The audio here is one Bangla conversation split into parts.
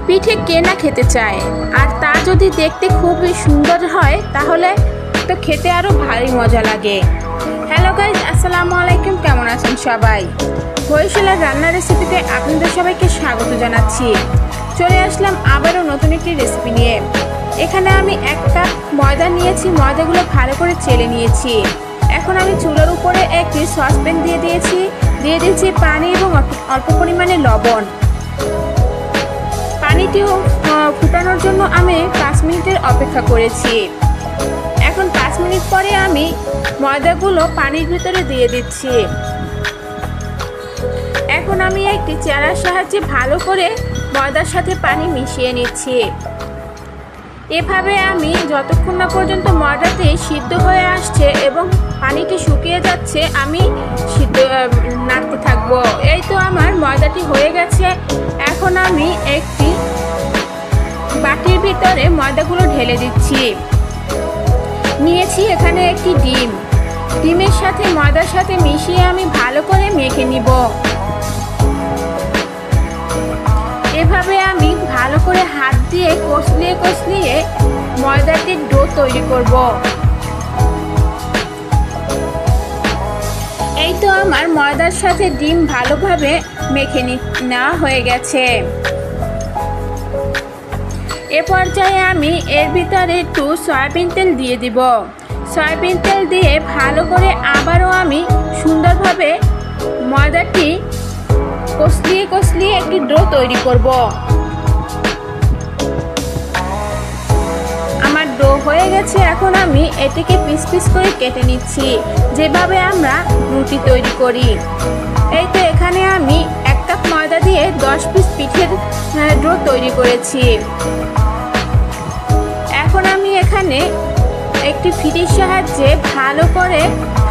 পিঠে কে না খেতে চায়, আর তা যদি দেখতে খুবই সুন্দর হয় তাহলে তো খেতে আরও ভারী মজা লাগে। হ্যালো গাইজ, আসসালামু আলাইকুম। কেমন আছেন সবাই? বরিশালের রান্নার রেসিপিতে আপনাদের সবাইকে স্বাগত জানাচ্ছি। চলে আসলাম আবারও নতুন একটি রেসিপি নিয়ে। এখানে আমি 1 কাপ ময়দা নিয়েছি, ময়দাগুলো ভালো করে চেলে নিয়েছি। এখন আমি চুলার উপরে একটি সসপ্যান দিয়ে দিয়েছি পানি এবং অল্প পরিমাণে লবণ। পানিটিও ফুটানোর জন্য আমি 5 মিনিটের অপেক্ষা করেছি। এখন 5 মিনিট পরে আমি ময়দাগুলো পানির ভিতরে দিয়ে দিচ্ছি। এখন আমি একটি চারার সাহায্যে ভালো করে ময়দার সাথে পানি মিশিয়ে নিচ্ছি। এভাবে আমি যতক্ষণ না পর্যন্ত ময়দাতে সিদ্ধ হয়ে আসছে এবং পানিটি শুকিয়ে যাচ্ছে আমি নাড়তে থাকবো। এই তো আমার ময়দাটি হয়ে গেছে। এখন আমি একটি বাটির ভিতরে ময়দাগুলো ঢেলে দিচ্ছি। নিয়েছি এখানে একটি ডিমের সাথে ময়দার সাথে মিশিয়ে আমি ভালো করে মেখে নিব। এভাবে আমি ভালো করে হাত দিয়ে কষলিয়ে ময়দাটির ডো তৈরি করব। এই তো আমার ময়দার সাথে ডিম ভালোভাবে মেখে নেওয়া হয়ে গেছে। এ পর্যায়ে আমি এর ভিতরে একটু সয়াবিন তেল দিয়ে দিব। সয়াবিন তেল দিয়ে ভালো করে আবারও আমি সুন্দরভাবে ময়দাটি কষলিয়ে একটি ডো তৈরি করব। আমার ডো হয়ে গেছে। এখন আমি এটিকে পিস পিস করে কেটে নিচ্ছি, যেভাবে আমরা রুটি তৈরি করি। এই তো এখানে আমি 1 কাপ ময়দা দিয়ে 10 পিস পিঠের ডো তৈরি করেছি। এখন আমি এখানে একটি ফিটির সাহায্যে ভালো করে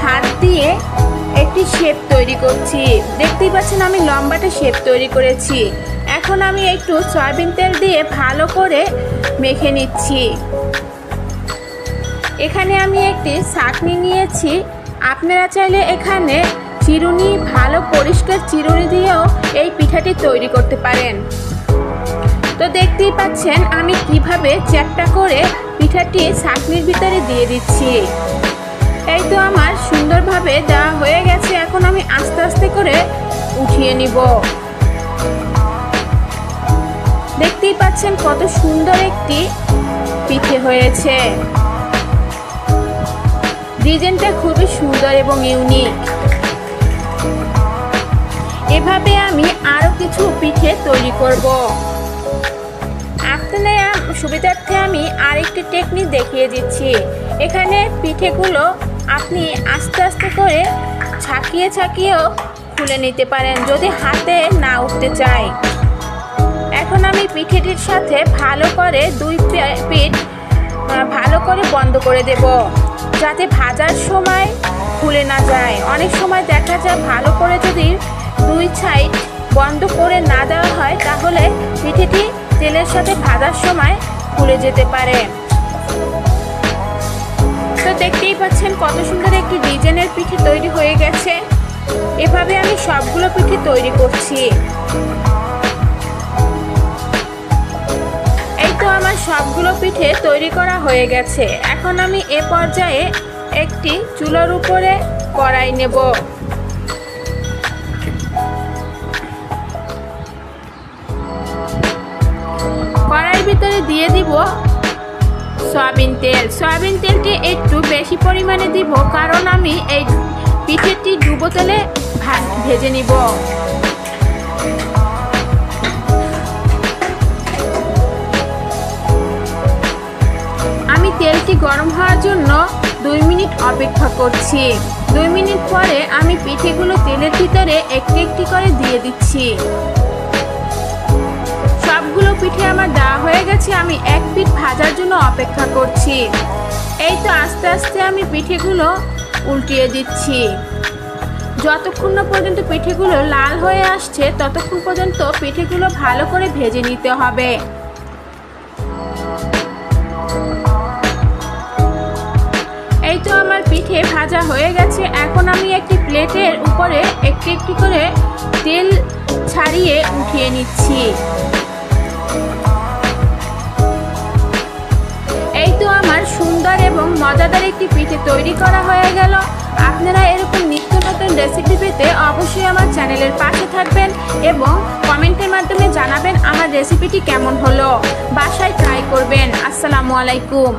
হাত দিয়ে একটি শেপ তৈরি করছি। দেখতেই পাচ্ছেন আমি লম্বাটে শেপ তৈরি করেছি। এখন আমি একটু সয়াবিন তেল দিয়ে ভালো করে মেখে নিচ্ছি। এখানে আমি একটি ছাঁকনি নিয়েছি। আপনারা চাইলে এখানে চিরুনি, ভালো পরিষ্কার চিরুনি দিয়েও এই পিঠাটি তৈরি করতে পারেন। তো দেখতেই পাচ্ছেন আমি কিভাবে চ্যাপটা করে পিঠাটি ছাঁকনির ভিতরে দিয়ে দিচ্ছি। এই তো আমার সুন্দরভাবে দেওয়া হয়ে গেছে। এখন আমি আস্তে আস্তে করে উঠিয়ে নিব। দেখতেই পাচ্ছেন কত সুন্দর একটি পিঠে হয়েছে। ডিজাইনটা খুবই সুন্দর এবং ইউনিক। এভাবে আমি আরো কিছু পিঠে তৈরি করব। আপনাদের সুবিধার্থে আমি আরেকটি টেকনিক দেখিয়ে দিচ্ছি। এখানে পিঠেগুলো আপনি আস্তে আস্তে করে ছাকিয়েও খুলে নিতে পারেন যদি হাতে না উঠতে চায়। এখন আমি পিঠেটির সাথে ভালো করে 2 পিঠ ভালো করে বন্ধ করে দেব, যাতে ভাজার সময় খুলে না যায়। অনেক সময় দেখা যায় ভালো করে যদি 2 সাইড বন্ধ করে না দেওয়া হয় তাহলে পিঠেটি তেলের সাথে ভাজার সময় খুলে যেতে পারে। তো দেখতেই পাচ্ছেন কত সুন্দর একটি ডিজাইনের পিঠে তৈরি হয়ে গেছে। এভাবে আমি সবগুলো পিঠে তৈরি করছি। এই তো আমার সবগুলো পিঠে তৈরি করা হয়ে গেছে। এখন আমি এ পর্যায়ে একটি চুলার উপরে কড়াই নেব। কড়াইয়ের ভিতরে দিয়ে দিব সয়াবিন তেল। সয়াবিন তেলটি একটু বেশি পরিমাণে দিব, কারণ আমি এই পিঠেটি ডুবো তেলে ভেজে নিব। আমি তেলটি গরম হওয়ার জন্য 2 মিনিট অপেক্ষা করছি। 2 মিনিট পরে আমি পিঠেগুলো তেলের ভিতরে একটি করে দিয়ে দিচ্ছি। সবগুলো পিঠে আমার দেওয়া হয়ে গেছে। আমি 1 পিঠ ভাজার জন্য অপেক্ষা করছি। এই তো আস্তে আস্তে আমি পিঠেগুলো উল্টিয়ে দিচ্ছি। যতক্ষণ না পর্যন্ত পিঠেগুলো লাল হয়ে আসছে ততক্ষণ পর্যন্ত পিঠেগুলো ভালো করে ভেজে নিতে হবে। এই তো আমার পিঠে ভাজা হয়ে গেছে। এখন আমি একটি প্লেটের উপরে একটি করে তেল ছাড়িয়ে উঠিয়ে নিচ্ছি। মজাদার একটি পিঠে তৈরি করা হয়ে গেল। আপনারা এরকম নিত্য নতুন রেসিপি পেতে অবশ্যই আমার চ্যানেলের পাশে থাকবেন এবং কমেন্টের মাধ্যমে জানাবেন আমার রেসিপিটি কেমন হলো। বাসায় ট্রাই করবেন। আসসালামু আলাইকুম।